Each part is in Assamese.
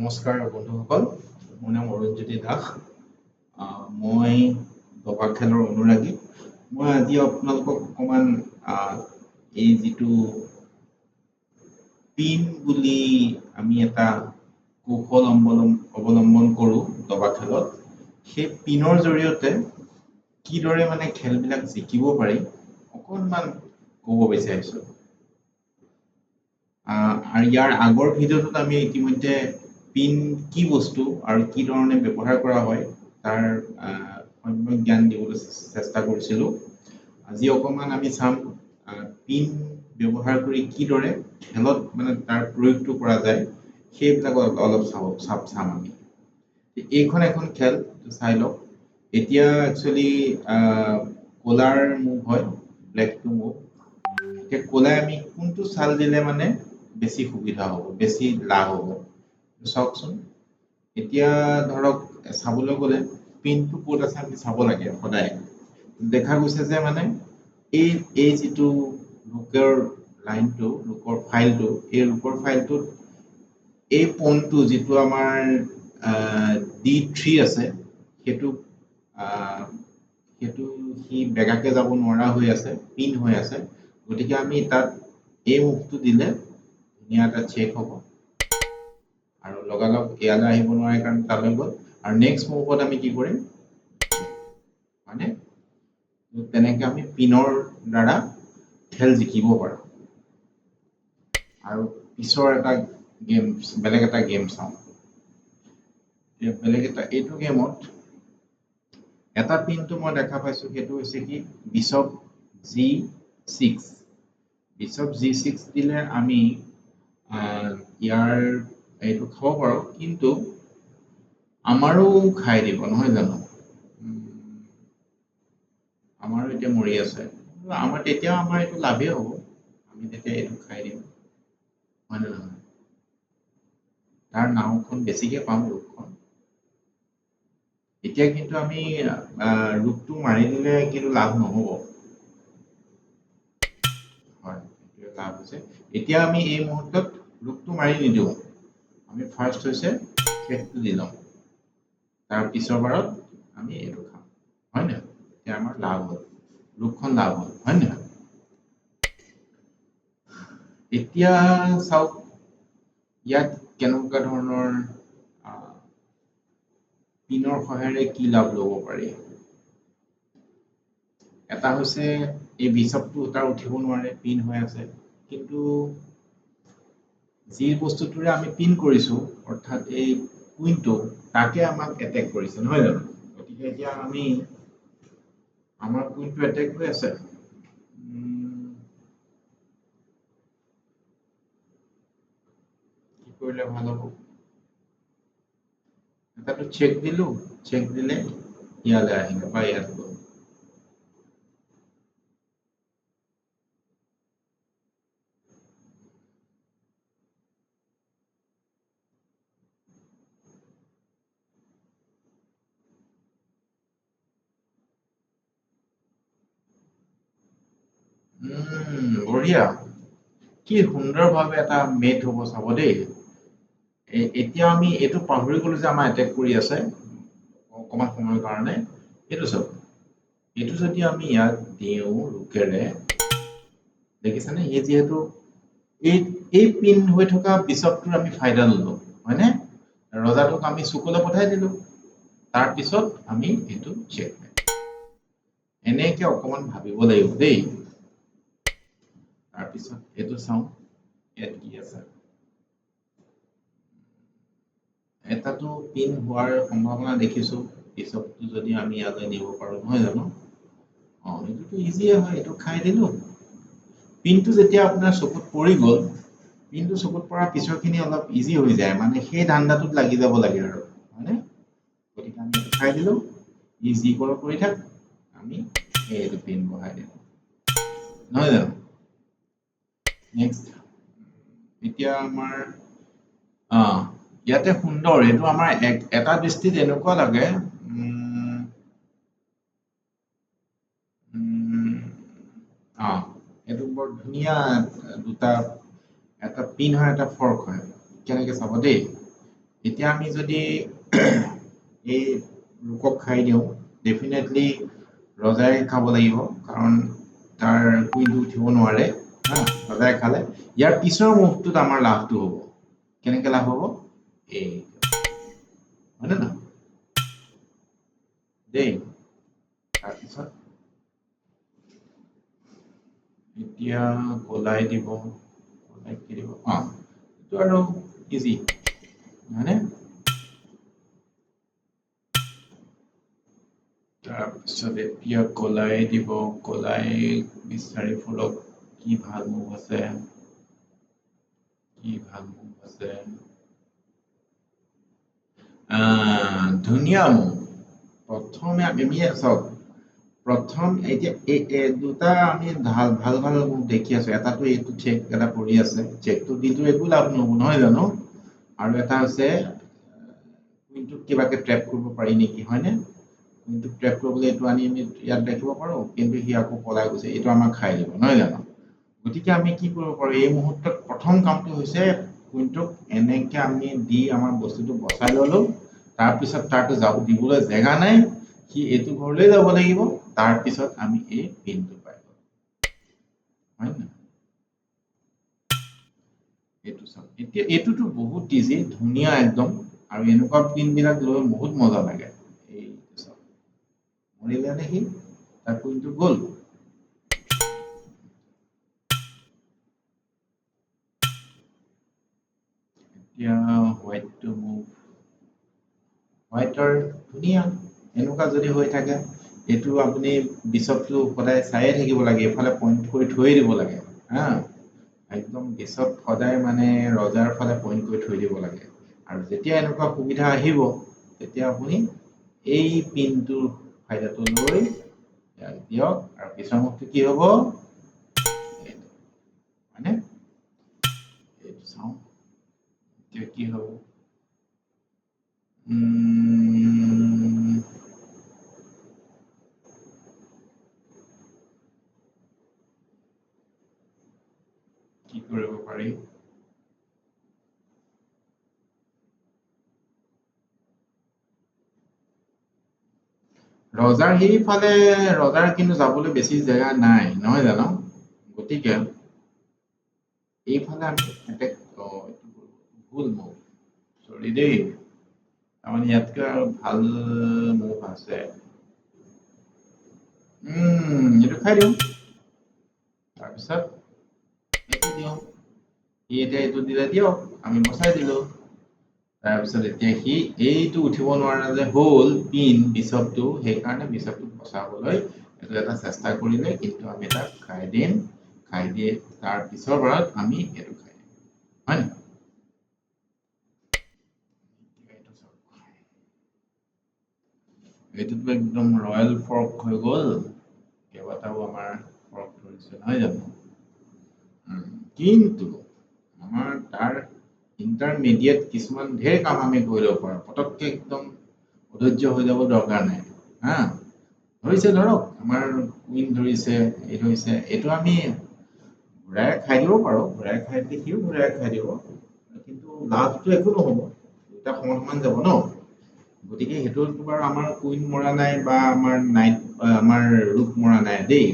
নমস্কাৰ বন্ধুসকল, মোৰ নাম অৰুণজ্যোতি দাস। মই দবা খেলৰ অনুৰাগী। মই আজি আপোনালোকক অকণমান এই যিটো পিন বুলি আমি এটা কৌশল অৱলম্বন কৰোঁ দবা খেলত, সেই পিনৰ জৰিয়তে কিদৰে মানে খেলবিলাক জিকিব পাৰি অকণমান ক'ব বিচাৰিছোঁ। আৰু ইয়াৰ আগৰ ভিডিঅ'টোত আমি ইতিমধ্যে পিন কি বস্তু আৰু কি ধৰণে ব্যৱহাৰ কৰা হয় তাৰ সম্যক জ্ঞান দিবলৈ চেষ্টা কৰিছিলোঁ। আজি অকণমান আমি চাম পিন ব্যৱহাৰ কৰি কিদৰে খেলত মানে তাৰ প্ৰয়োগটো কৰা যায়, সেইবিলাক অলপ চাম আমি। এইখন এখন খেল চাই লওক। এতিয়া একচুৱেলি কলাৰ মুভ হয়, ব্লেকটো মুভ। এতিয়া কলাই আমি কোনটো চাল দিলে মানে বেছি সুবিধা হ'ব, বেছি লাভ হ'ব চাওকচোন। এতিয়া ধৰক চাবলৈ গ'লে পিনটো ক'ত আছে আমি চাব লাগে সদায়। দেখা গৈছে যে মানে এই যিটো ৰোকৰ লাইনটো, ৰোকৰ ফাইলটো, এই ৰোকৰ ফাইলটোত এই পইণ্টটো যিটো আমাৰ D3 আছে, সেইটো সি বেগাকে যাব নোৱাৰা হৈ আছে, পিন হৈ আছে। গতিকে আমি তাত এই মুভটো দিলে ধুনীয়া এটা চেক হ'ব আৰু লগালগ ইয়ালৈ আহিব নোৱাৰে কাৰণ তালৈ গ'ল। আৰু নেক্সট মুভত আমি কি কৰিম মানে তেনেকে আমি পিনৰ দ্বাৰা খেল জিকিব পাৰোঁ। আৰু পিছৰ এটা বেলেগ এটা গেম চাওঁ। এইটো গেমত এটা পিনটো মই দেখা পাইছোঁ, সেইটো হৈছে কি বিশ্বপ G6। বিশ্বপ G6 দিলে আমি ইয়াৰ এইটো খাব পাৰোঁ, কিন্তু আমাৰো খাই দিব নহয় জানো? আমাৰো এতিয়া মৰি আছে, তেতিয়া আমাৰ এইটো লাভেই হ'ব। আমি তেতিয়া এইটো খাই দিম, হয় নে নহয়? তাৰ নাওখন বেছিকে পাম, ৰোগখন। এতিয়া কিন্তু আমি ৰোগটো মাৰি দিলে কিন্তু লাভ নহ'ব। হয়, লাভ হৈছে। এতিয়া আমি এই মুহূৰ্তত ৰোগটো মাৰি নিদিওঁ, আমি ফাৰ্ষ্ট হৈছে চেকটো দি লওঁ। তাৰ পিছৰ বাৰত আমি এইটো খাম, হয় নহয়? এতিয়া আমাৰ লাভ হ'ল, ৰোগখন লাভ হ'ল, হয় নহয়? এতিয়া চাওক ইয়াত কেনেকুৱা ধৰণৰ পিনৰ সহায়েৰে কি লাভ ল'ব পাৰি। এটা হৈছে এই বিশ্বপটো তাৰ উঠিব নোৱাৰে, পিন হৈ আছে। কিন্তু যি বস্তুটোৰে আমি পিন কৰিছোঁ, অৰ্থাৎ এই কুইনটো, তাকে আমাক এটেক কৰিছে, নহয় জানো? গতিকে এতিয়া আমাৰ কুইনটো এটেক হৈ আছে। কি কৰিলে ভাল হ'ব? এটাটো চেক দিলো, চেক দিলে ইয়ালৈ আহিলে বা ইয়াত গ'ল। বঢ়িয়া, কি সুন্দৰভাৱে এটা মেট হ'ব চাব দেই। এতিয়া আমি এইটো পাহৰি গ'লো যে আমাৰ এটেক কৰি আছে অকণমান সময়ৰ কাৰণে। এইটো চাওক, এইটো যদি আমি ইয়াত দিওঁ ৰোকেৰে, দেখিছেনে? এই যিহেতু এই পিন হৈ থকা বিশ্বপটোৰ আমি ফাইদা ল'লো, হয়নে? ৰজাটোক আমি চুকলৈ পঠাই দিলো, তাৰপিছত আমি এইটো চেক কৰিম। এনেকে অকণমান ভাবিব লাগিব দেই। তাৰপিছত এইটো চাওঁ, ইয়াত কি আছে। এটাটো পিন হোৱাৰ সম্ভাৱনা দেখিছোঁ, বিশ্বপটো যদি আমি ইয়ালৈ নিব পাৰোঁ, নহয় জানো? এইটোতো ইজিয়ে হয়, এইটো খাই দিলোঁ। পিনটো যেতিয়া আপোনাৰ চকুত পৰি গ'ল, পিনটো চকুত পৰাৰ পিছৰখিনি অলপ ইজি হৈ যায়, মানে সেই ধান্দাটোত লাগি যাব লাগে আৰু, হয়নে? গতিকে আমি এইটো খাই দিলোঁ, ই যি কৰি থাক, আমি এইটো পিন বহাই দিলোঁ, নহয় জানো? নেক্সট, এতিয়া আমাৰ ইয়াতে সুন্দৰ, এইটো আমাৰ এটা দৃষ্টিত এনেকুৱা লাগে এইটো বৰ ধুনীয়া দুটা, এটা পিন হয়, এটা ফৰ্ক হয়। কেনেকে চাব দেই। এতিয়া আমি যদি এই ৰুকক খাই দিওঁ ডেফিনেটলি ৰজাই খাব লাগিব কাৰণ তাৰ কুইনটো উঠিব নোৱাৰে হা ৰজাই খালে ইয়াৰ পিছৰ মুভটোত আমাৰ লাভটো হ'ব কেনেকে লাভ হ'ব এই হয়নে না দেই তাৰপিছত এতিয়া কলাই দিব কলাই কি দিব এইটো আৰু ইজি হয়নে তাৰপিছত এতিয়া কলাই দিব কলাই বিচাৰি ফুৰক কি ভাল মুভ আছে ধুনীয়া মুভ প্ৰথমে আমি চাওক প্ৰথম এতিয়া দুটা আমি ভাল মুভ দেখি আছো এটাতো এইটো চেক এটা পৰি আছে চেকটো দিটো একো লাভ নহ'ব নহয় জানো আৰু এটা হৈছে কুইনটোক কিবাকে ট্ৰেপ কৰিব পাৰি নেকি হয়নে কুইনটোক ট্ৰেপ কৰিবলৈ এইটো আনি আমি ইয়াত দেখিব পাৰো কিন্তু সি আকৌ পলাই গৈছে এইটো আমাক খাই দিব নহয় জানো গতিকে আমি কি কৰিব পাৰো এই মুহূৰ্তত প্ৰথম কামটো হৈছে কুইনটোক এনেকে আমি দি আমাৰ বস্তুটো বচাই ললো তাৰপিছত তাৰটো যাব দিবলৈ জেগা নাই সি এইটো ঘৰলৈ যাব লাগিব তাৰপিছত আমি এই পিনটো পাই গ'লো হয় না এইটো চাওক এতিয়া এইটোতো বহুত ইজি ধুনীয়া একদম আৰু এনেকুৱা পিন বিলাক লৈ বহুত মজা লাগে এইটো চাওক মৰিলে নে সি তাৰ কুইনটো গ'ল এতিয়া হোৱাইটটো মুভ হোৱাইটৰ ধুনীয়া এনেকুৱা যদি হৈ থাকে এইটো আপুনি বিচপটো সদায় চায়ে থাকিব লাগে এফালে পইণ্ট কৰি থৈ দিব লাগে হা একদম বিচপ সদায় মানে ৰজাৰ ফালে পইণ্ট কৰি থৈ দিব লাগে আৰু যেতিয়া এনেকুৱা সুবিধা আহিব তেতিয়া আপুনি এই পিনটোৰ ফাইদাটো লৈ দিয়ক আৰু পিছৰ মুখটো কি হ'ব মানে এইটো চাওঁ এতিয়া কি হ'ব কি কৰিব পাৰি ৰজাৰ সেইফালে ৰজাৰ কিন্তু যাবলৈ বেছি জেগা নাই নহয় জানো গতিকে এইফালে আমি এটেক ভুল মুভ চৰি দেই তাৰমানে ইয়াতকৈ আৰু ভাল মুভ আছে এইটো খাই দিওঁ তাৰপিছত এইটো দিওঁ সি এতিয়া এইটো দিলে দিয়ক আমি বচাই দিলো তাৰপিছত এতিয়া সি এইটো উঠিব নোৱাৰা যে হ'ল পিন বিচপটো সেইকাৰণে বিচপটো বচাবলৈ এইটো এটা চেষ্টা কৰিলে কিন্তু আমি তাক খাই দিয়ে তাৰ পিছৰ বাৰত আমি এইটো খাই দিম হয় নে এইটোতো একদম ৰয়েল ফৰ্ক হৈ গ'ল কেইবাটাও আমাৰ ফৰ্ক ধৰিছে নহয় জানো কিন্তু আমাৰ তাৰ ইণ্টাৰমিডিয়েট কিছুমান ঢেৰ কাম আমি কৰি ল'ব পাৰোঁ পটককৈ একদম অধৈৰ্য হৈ যাব দৰকাৰ নাই হা ধৰিছে ধৰক আমাৰ কুইন ধৰিছে এইটো আমি ঘূৰাই খাই দিব পাৰোঁ ঘূৰাই খাই দিলে সিও ঘূৰাই খাই দিব কিন্তু লাভটো একো নহ'ব দুটা সমান যাব ন গতিকে সেইটোতো বাৰু আমাৰ কুইন মৰা নাই বা আমাৰ নাইট আমাৰ ৰুক মৰা নাই দেই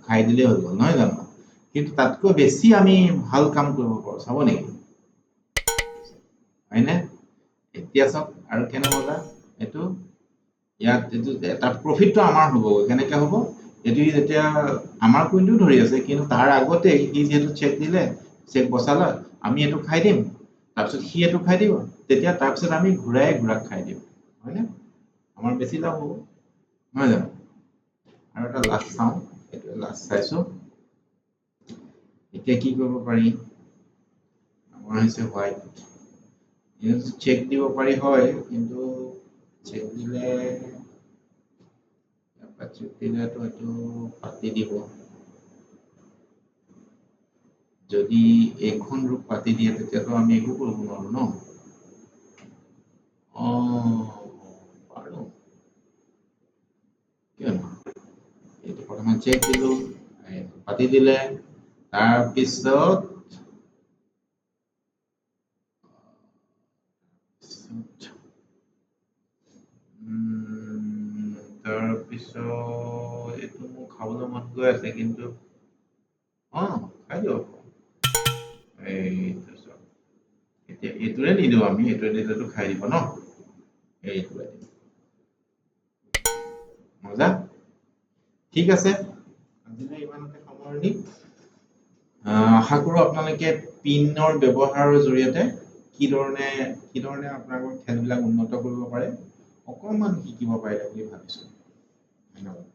খাই দিলেই হৈ গ'ল নহয় জানো কিন্তু তাতকৈ বেছি আমি ভাল কাম কৰিব পাৰোঁ চাব নেকি হয়নে এতিয়া চাওক আৰু কেনে মজা এইটো ইয়াত এইটো তাত প্ৰফিটটো আমাৰ হ'ব কেনেকে হ'ব এইটো যেতিয়া আমাৰ কুইনটো ধৰি আছে কিন্তু তাৰ আগতে সি যিহেতু চেক দিলে চেক বচালে আমি এইটো খাই দিম তাৰপিছত সি এইটো খাই দিব তেতিয়া তাৰপিছত আমি ঘূৰাক খাই দিম হয়নে আমাৰ বেছি লাভ হ'ব নহয় জানো আৰু এটা লাষ্ট চাওঁ এইটো লাষ্ট চাইছো এতিয়া কি কৰিব পাৰি আমাৰ হৈছে হোৱাইট চেক দিব পাৰি হয় কিন্তু চেক দিলেতো এইটো পাতি দিব যদি এইখন ৰুক পাতি দিয়ে তেতিয়াতো আমি একো কৰিব নোৱাৰো ন পাৰো কিয় নহয় এইটো প্ৰথমে চেক দিলো পাতি দিলে তাৰপিছত তাৰপিছত এইটো মোক খাবলৈ মন গৈ আছে কিন্তু খাই দিয়ক এইটো চোৱা এতিয়া এইটোৰে নিদিওঁ আমি এইটোৰে দিলেতো খাই দিব ন এইটোৱে মজা ঠিক আছে আজিলৈ ইমানতে সামৰণি আশা কৰোঁ আপোনালোকে পিনৰ ব্যৱহাৰৰ জৰিয়তে কি ধৰণে আপোনালোকৰ খেলবিলাক উন্নত কৰিব পাৰে অকণমান শিকিব পাৰিলে বুলি ভাবিছোঁ ধন্যবাদ